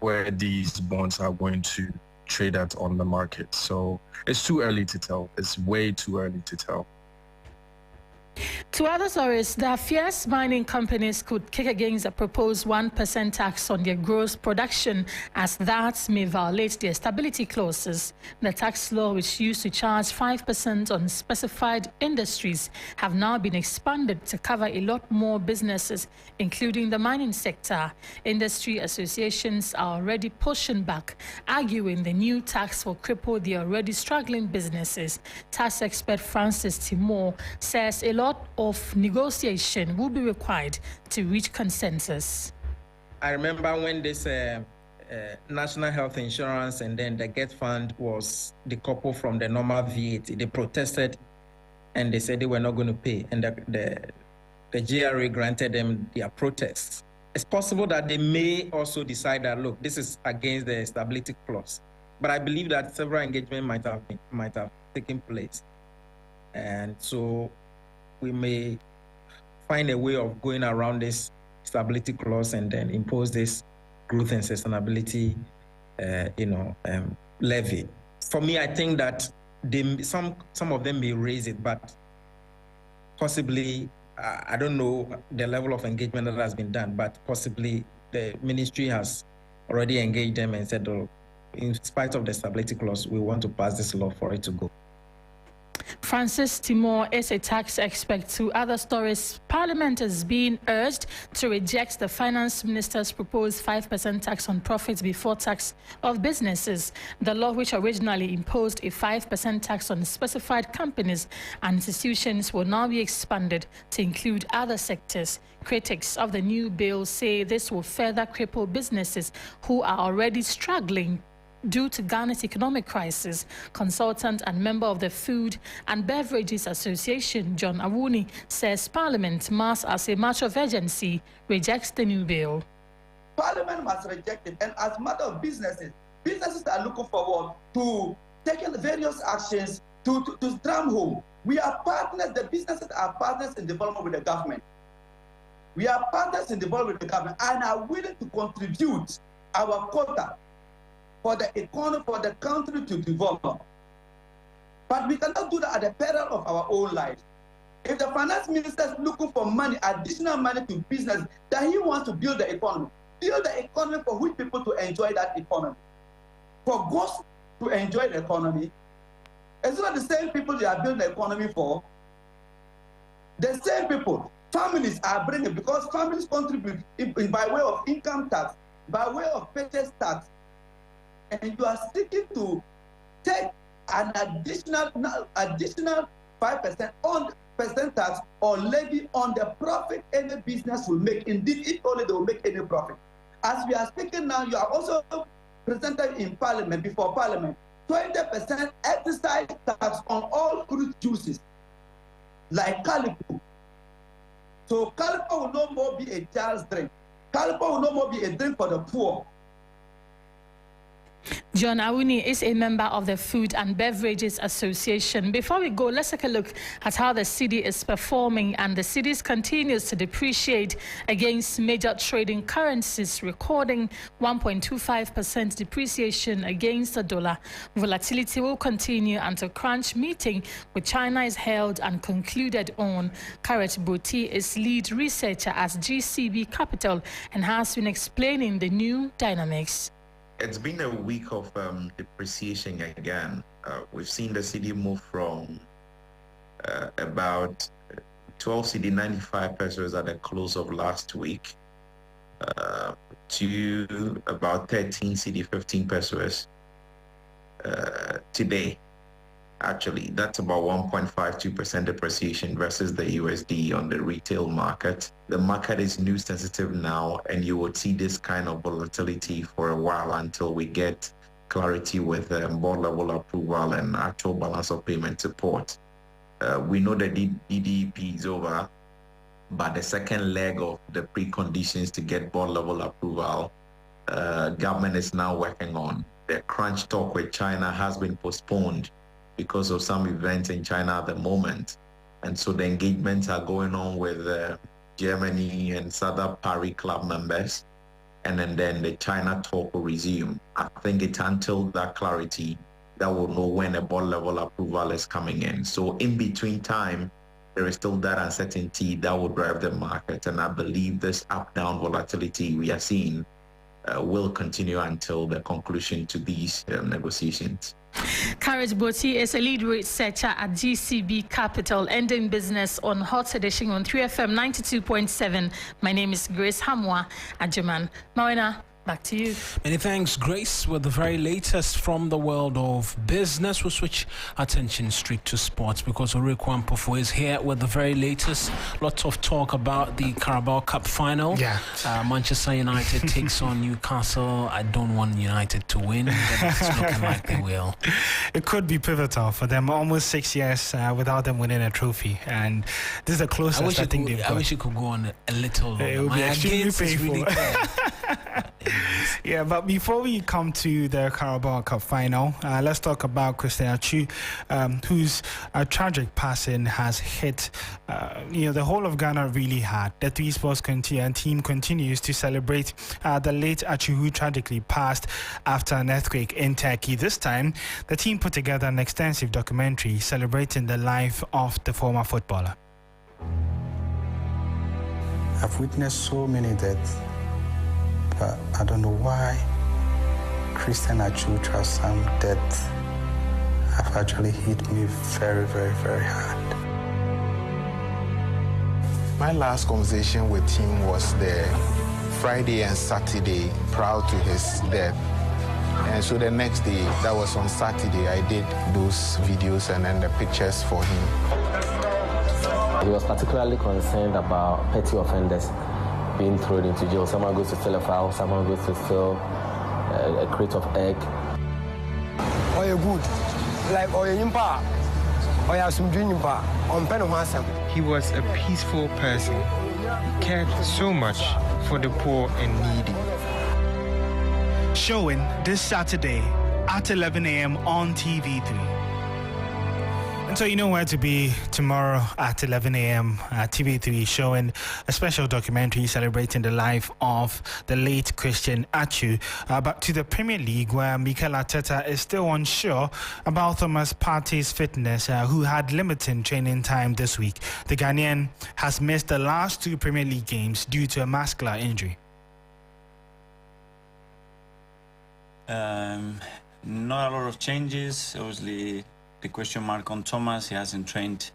where these bonds are going to trade at on the market. So it's too early to tell. It's way too early to tell. To other stories, the fierce mining companies could kick against a proposed 1% tax on their gross production, as that may violate their stability clauses. The tax law, which used to charge 5% on specified industries, have now been expanded to cover a lot more businesses, including the mining sector. Industry associations are already pushing back, arguing the new tax will cripple the already struggling businesses. Tax expert Francis Timor says a lot of negotiation will be required to reach consensus. I remember when this national health insurance and then the GET fund was decoupled from the normal VAT. They protested and they said they were not going to pay, and the GRA granted them their protests. It's possible that they may also decide that, look, this is against the stability clause. But I believe that several engagements might have taken place, and so we may find a way of going around this stability clause and then impose this growth and sustainability, levy. For me, I think that some of them may raise it, but possibly, I don't know the level of engagement that has been done, but possibly the ministry has already engaged them and said, oh, in spite of the stability clause, we want to pass this law for it to go. Francis Timor is a tax expert. To other stories, Parliament is being urged to reject the Finance Minister's proposed 5% tax on profits before tax of businesses. The law, which originally imposed a 5% tax on specified companies and institutions, will now be expanded to include other sectors. Critics of the new bill say this will further cripple businesses who are already struggling due to Ghana's economic crisis. Consultant and member of the Food and Beverages Association, John Awuni, says Parliament must, as a matter of urgency, reject the new bill. Parliament must reject it, and as a matter of businesses are looking forward to taking various actions to drum home. We are partners, the businesses are partners in development with the government. We are partners in development with the government and are willing to contribute our quota for the economy, for the country to develop. But we cannot do that at the peril of our own lives. If the finance minister is looking for money, additional money to business, then he wants to build the economy for which people to enjoy that economy. For ghosts to enjoy the economy, it's not the same people they are building the economy for. The same people, families are bringing, because families contribute by way of income tax, by way of purchase tax, and you are seeking to take an additional 5% on percent tax or levy on the profit any business will make. Indeed, if only they will make any profit. As we are speaking now, you are also presented in Parliament, before Parliament, 20% excise tax on all fruit juices, like Calipo. So Calipo will no more be a child's drink. Calipo will no more be a drink for the poor. John Awuni is a member of the Food and Beverages Association. Before we go, let's take a look at how the cedi is performing, and the cedi continues to depreciate against major trading currencies, recording 1.25% depreciation against the dollar. Volatility will continue until crunch meeting with China is held and concluded on. Karet Boti is lead researcher at GCB Capital and has been explaining the new dynamics. It's been a week of depreciation again. We've seen the cedi move from about 12 cedi 95 pesos at the close of last week to about 13 cedi 15 pesos today. Actually, that's about 1.52% depreciation versus the USD on the retail market. The market is news sensitive now, and you will see this kind of volatility for a while until we get clarity with board level approval and actual balance of payment support. We know the DDP is over, but the second leg of the preconditions to get board level approval, government is now working on. The crunch talk with China has been postponed because of some events in China at the moment. And so the engagements are going on with Germany and Southern Paris Club members. And then the China talk will resume. I think it's until that clarity that we'll know when a board level approval is coming in. So in between time, there is still that uncertainty that will drive the market. And I believe this up-down volatility we are seeing will continue until the conclusion to these negotiations. Karet Boti is a lead researcher at GCB Capital, ending business on Hot Edition on 3FM 92.7. My name is Grace Hamwa Ajuman. Mawuena, back to you. Many thanks, Grace. With the very latest from the world of business, we'll switch attention straight to sports because Orikwan Pofo is here with the very latest. Lots of talk about the Carabao Cup final. Yeah. Manchester United takes on Newcastle. I don't want United to win, but it's looking like they will. It could be pivotal for them. Almost 6 years without them winning a trophy, and this is the closest I think they've got. I wish it could go on a little longer. It would be extremely painful. Really yeah, but before we come to the Carabao Cup final, let's talk about Christian Atsu, whose tragic passing has hit the whole of Ghana really hard. The Three Sports team continues to celebrate the late Atsu, who tragically passed after an earthquake in Turkey. This time, the team put together an extensive documentary celebrating the life of the former footballer. I've witnessed so many deaths, but I don't know why Christian Atsu some death have actually hit me very, very, very hard. My last conversation with him was the Friday and Saturday prior to his death. And so the next day, that was on Saturday, I did those videos and then the pictures for him. He was particularly concerned about petty offenders being thrown into jail. Someone goes to steal a fowl, someone goes to steal a crate of egg. Or you're good, like or you're impa, or you're some dream impa, on pen of handsome. He was a peaceful person. He cared so much for the poor and needy. Showing this Saturday at 11 a.m. on TV3. And so you know where to be tomorrow at 11 a.m. TV3, showing a special documentary celebrating the life of the late Christian Atsu. But to the Premier League, where Mikel Arteta is still unsure about Thomas Partey's fitness, who had limited training time this week. The Ghanaian has missed the last two Premier League games due to a muscular injury. Not a lot of changes. Obviously, the question mark on Thomas. He hasn't trained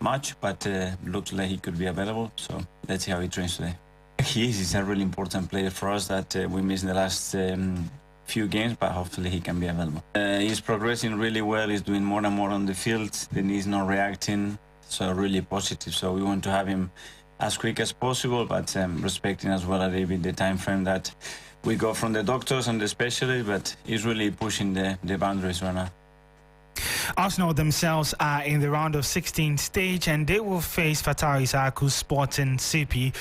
much, but looks like he could be available. So let's see how he trains today. He's a really important player for us that we missed in the last few games, but hopefully he can be available. He's progressing really well. He's doing more and more on the field. The knee's not reacting, so really positive. So we want to have him as quick as possible, but respecting as well a little bit the time frame that we go from the doctors and the specialists, but he's really pushing the boundaries right now. Arsenal themselves are in the round of 16 stage and they will face Fatah Isaku's Sporting CP.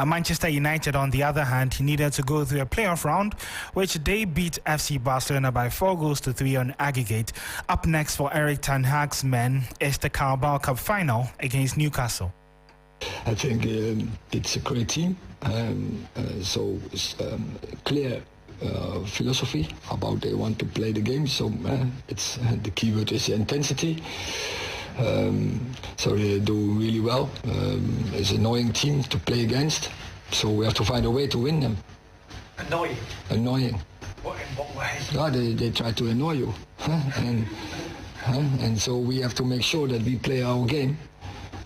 Manchester United, on the other hand, needed to go through a playoff round, which they beat FC Barcelona by 4-3 on aggregate. Up next for Eric Ten Hag's men is the Carabao Cup final against Newcastle. I think it's a great team, so it's clear philosophy about they want to play the game, so it's the key word is intensity, so they do really well. It's an annoying team to play against, so we have to find a way to win them. Annoying. What, in what way? Yeah, they try to annoy you, and so we have to make sure that we play our game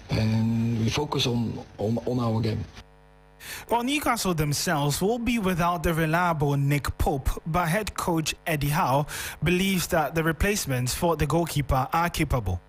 and we focus on our game. Well, Newcastle themselves will be without the reliable Nick Pope, but head coach Eddie Howe believes that the replacements for the goalkeeper are capable.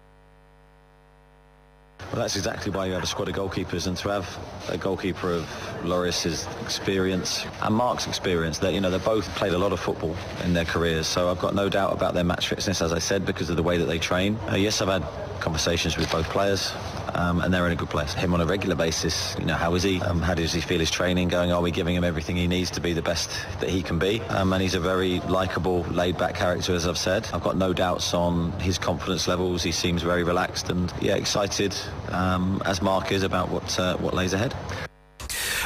Well, that's exactly why you have a squad of goalkeepers, and to have a goalkeeper of Lloris's experience and Mark's experience, that, you know, they both played a lot of football in their careers, so I've got no doubt about their match fitness, as I said, because of the way that they train. Yes, I've had conversations with both players, and they're in a good place. Him on a regular basis, you know, how is he? How does he feel his training going? Are we giving him everything he needs to be the best that he can be? And he's a very likeable, laid-back character, as I've said. I've got no doubts on his confidence levels. He seems very relaxed and, yeah, excited, as Mark is, about what lays ahead.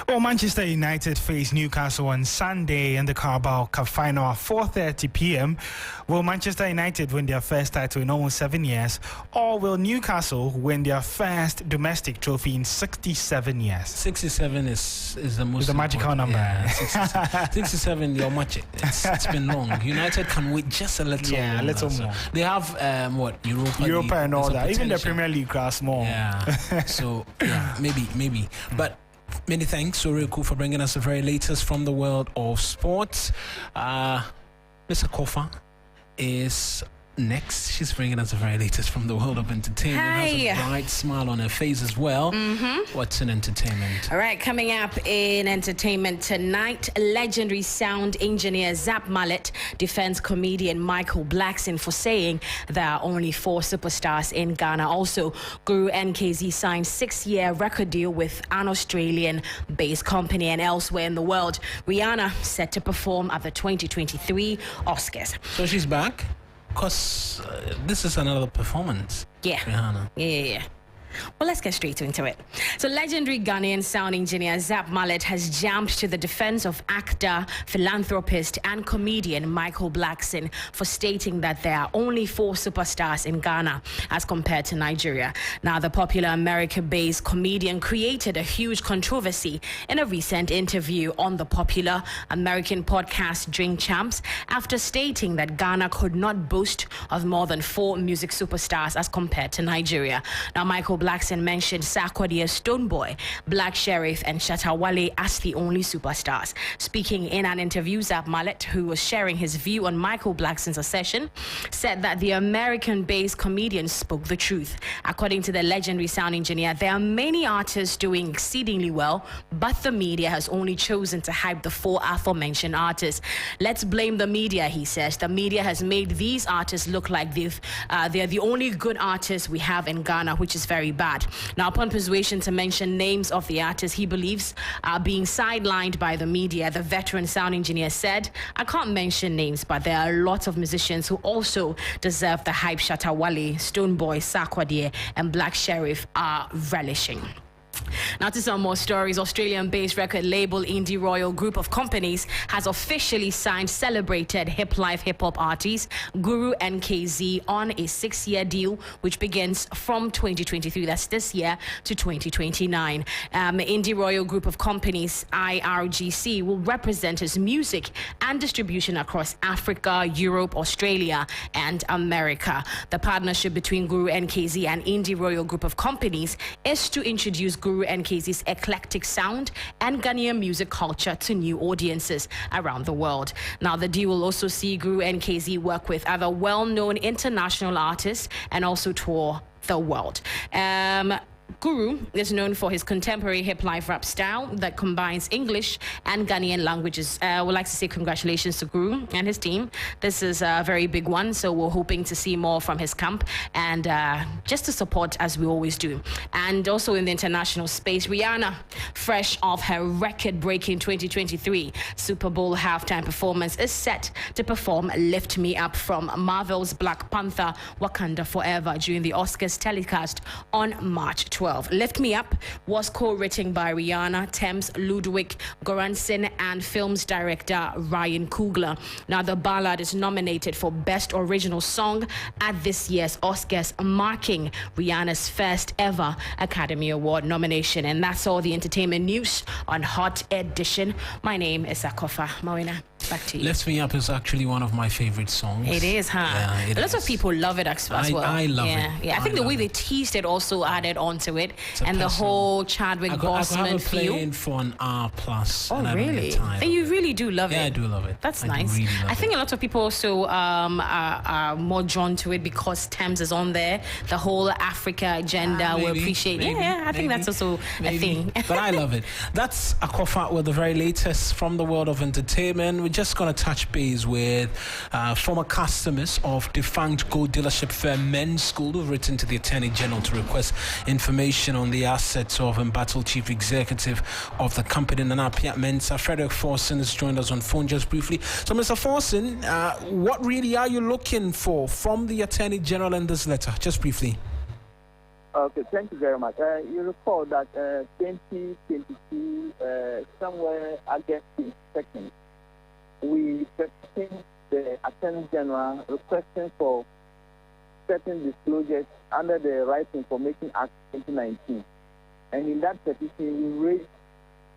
Well, Manchester United face Newcastle on Sunday in the Carabao Cup final at 4:30 p.m. Will Manchester United win their first title in almost 7 years, or will Newcastle win their first domestic trophy in 67 years? 67 is the most. It's a magical number. Yeah, 67, you're matching. It's been long. United can wait just a little. Yeah, longer, a little more. They have what, Europa League, and all that. Even the potential. Premier League class more. Yeah. So yeah, maybe. But many thanks, Soriku, for bringing us the very latest from the world of sports. Mr. Kofa is next. She's bringing us the very latest from the world of entertainment. Hi. Has a bright smile on her face as well. What's in entertainment? All right, coming up in entertainment tonight, legendary sound engineer Zap Mallet defends comedian Michael Blackson for saying there are only 4 superstars in Ghana. Also, Guru NKZ signed 6-year record deal with an Australian-based company. And elsewhere in the world, Rihanna set to perform at the 2023 Oscars. So she's back? Because this is another performance. Yeah. Rihanna. Yeah. Well, let's get straight into it. So legendary Ghanaian sound engineer Zap Mallet has jumped to the defense of actor, philanthropist and comedian Michael Blackson for stating that there are only 4 superstars in Ghana as compared to Nigeria. Now, the popular America-based comedian created a huge controversy in a recent interview on the popular American podcast Drink Champs after stating that Ghana could not boast of more than 4 music superstars as compared to Nigeria. Now, Michael Blackson mentioned Sarkodie Stonebwoy, Black Sheriff and Shatta Wale as the only superstars. Speaking in an interview, Zap Mallet, who was sharing his view on Michael Blackson's accession, said that the American-based comedian spoke the truth. According to the legendary sound engineer, there are many artists doing exceedingly well, but the media has only chosen to hype the 4 aforementioned artists. Let's blame the media, he says. The media has made these artists look like they're the only good artists we have in Ghana, which is very bad. Now, upon persuasion to mention names of the artists he believes are being sidelined by the media, the veteran sound engineer said, I can't mention names, but there are a lot of musicians who also deserve the hype Shatta Wale, Stonebwoy, Sarkodie, and Black Sheriff are relishing. Now to some more stories. Australian-based record label Indie Royal Group of Companies has officially signed celebrated hip-life hip-hop artist Guru NKZ on a 6-year deal which begins from 2023, that's this year, to 2029. Indie Royal Group of Companies, IRGC, will represent his music and distribution across Africa, Europe, Australia, and America. The partnership between Guru NKZ and Indie Royal Group of Companies is to introduce Guru NKZ's eclectic sound and Ghanaian music culture to new audiences around the world. Now, the deal will also see Guru NKZ work with other well-known international artists and also tour the world. Guru is known for his contemporary hip-life rap style that combines English and Ghanaian languages. I would like to say congratulations to Guru and his team. This is a very big one, so we're hoping to see more from his camp and just to support as we always do. And also in the international space, Rihanna, fresh off her record-breaking 2023 Super Bowl halftime performance, is set to perform Lift Me Up from Marvel's Black Panther Wakanda Forever during the Oscars telecast on March 12th. Lift Me Up was co-written by Rihanna, Thames, Ludwig Göransson, and film's director Ryan Coogler. Now, the ballad is nominated for Best Original Song at this year's Oscars, marking Rihanna's first ever Academy Award nomination. And that's all the entertainment news on Hot Edition. My name is Akofa Mawuena. Back to you. Lift Me Up is actually one of my favorite songs. It is, huh? Yeah, Lots of people love it as well. I love it. Yeah, I think the way they teased it also added onto it, and the whole Chadwick Boseman feel. Playing for an R+. Oh, really? And you really do love it? Yeah, I do love it. That's nice. Really I think a lot of people also are more drawn to it because Thames is on there. The whole Africa agenda we appreciate. I think that's also a thing. But I love it. That's Akofa with the very latest from the world of entertainment. We're just going to touch base with former customers of defunct gold dealership firm Men's School who've written to the Attorney General to request information on the assets of embattled Chief Executive of the company, Nanapia Mensah. Frederick Forson has joined us on phone just briefly. So, Mr. Forson, what really are you looking for from the Attorney General in this letter? Just briefly. Okay, thank you very much. You recall that 2022, somewhere August 2nd, we petitioned the Attorney General requesting for certain disclosures under the Right to Information Act 2019. And in that petition, we raised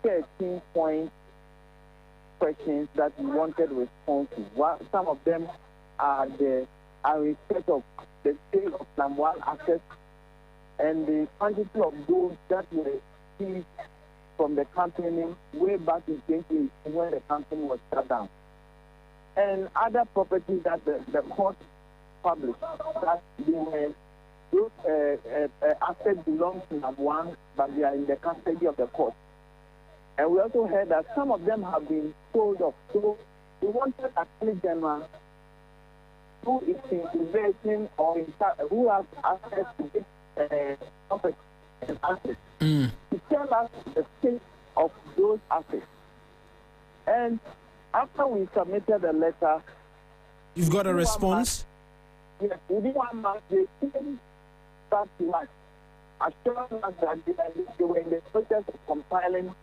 13-point questions that we wanted response to. Some of them are in respect of the sale of Plan 1 assets and the quantity of goods that were seized from the company way back in 2018 when the company was shut down. And other properties that the court published, that those assets belong to Plan 1, but they are in the custody of the court. And we also heard that some of them have been sold off. So we wanted Attorney General who is investing or who has access to this property and assets to tell us the state of those assets. And after we submitted the letter, you've got a response? Yes, within 1 month, they came back to us, assuring us that they were in the process of compiling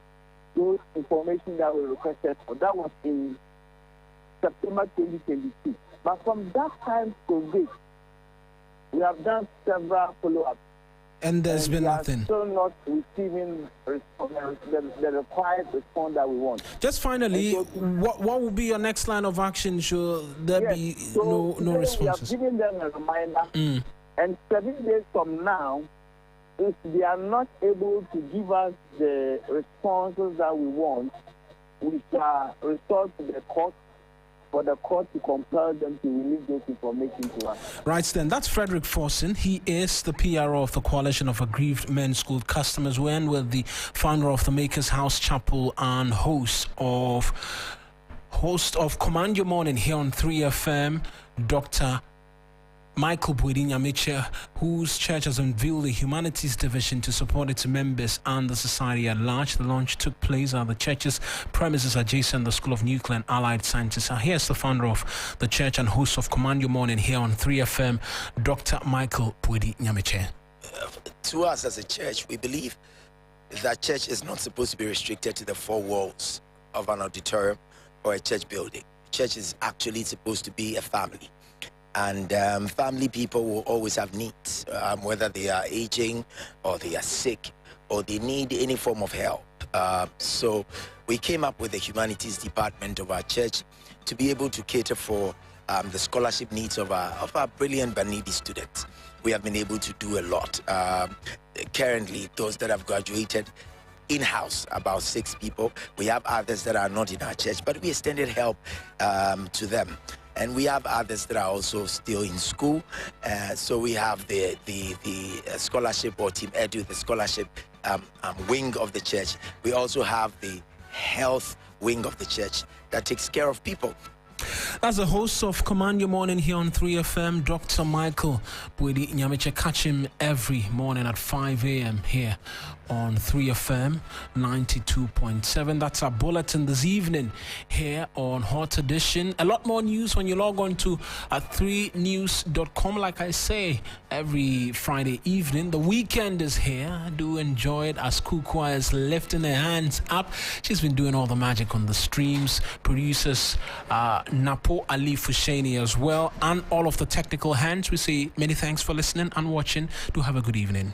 those information that we requested for. That was in September 2022. But from that time to date, we have done several follow-ups. And there's been nothing. Still not receiving the required response that we want. Just finally, what will be your next line of action? Should there be no responses? We have given them a reminder, and 7 days from now, if they are not able to give us the responses that we want, we shall resort to the court for the court to compel them to release this information to us. Right then, that's Frederick Forson. He is the PRO of the Coalition of Aggrieved Men's School Customers. We're in with the founder of the Makers House Chapel and host of Command Your Morning here on 3FM, Dr. Michael Buedi Nyamiche, whose church has unveiled a humanities division to support its members and the society at large. The launch took place at the church's premises adjacent to the School of Nuclear and Allied Sciences. And here's the founder of the church and host of Command Your Morning here on 3FM, Dr. Michael Buedi Nyamiche. To us as a church, we believe that church is not supposed to be restricted to the four walls of an auditorium or a church building. Church is actually supposed to be a family. And family people will always have needs, whether they are aging or they are sick or they need any form of help. So we came up with the humanities department of our church to be able to cater for the scholarship needs of our brilliant but needy students. We have been able to do a lot. Currently, those that have graduated in-house, about 6 people. We have others that are not in our church, but we extended help to them. and we have others that are also still in school. So we have the scholarship or Team Edu, the scholarship wing of the church. We also have the health wing of the church that takes care of people. That's the host of Command Your Morning here on 3FM, Dr. Michael Bwidi Nyamiche. Catch him every morning at 5 a.m. here on 3FM 92.7. That's our bulletin this evening here on Hot Edition. A lot more news when you log on to 3news.com. Like I say, every Friday evening. The weekend is here. Do enjoy it as Kukwa is lifting her hands up. She's been doing all the magic on the streams. Producers Napo Ali Fusheni as well, and all of the technical hands. We say many thanks for listening and watching. Do have a good evening.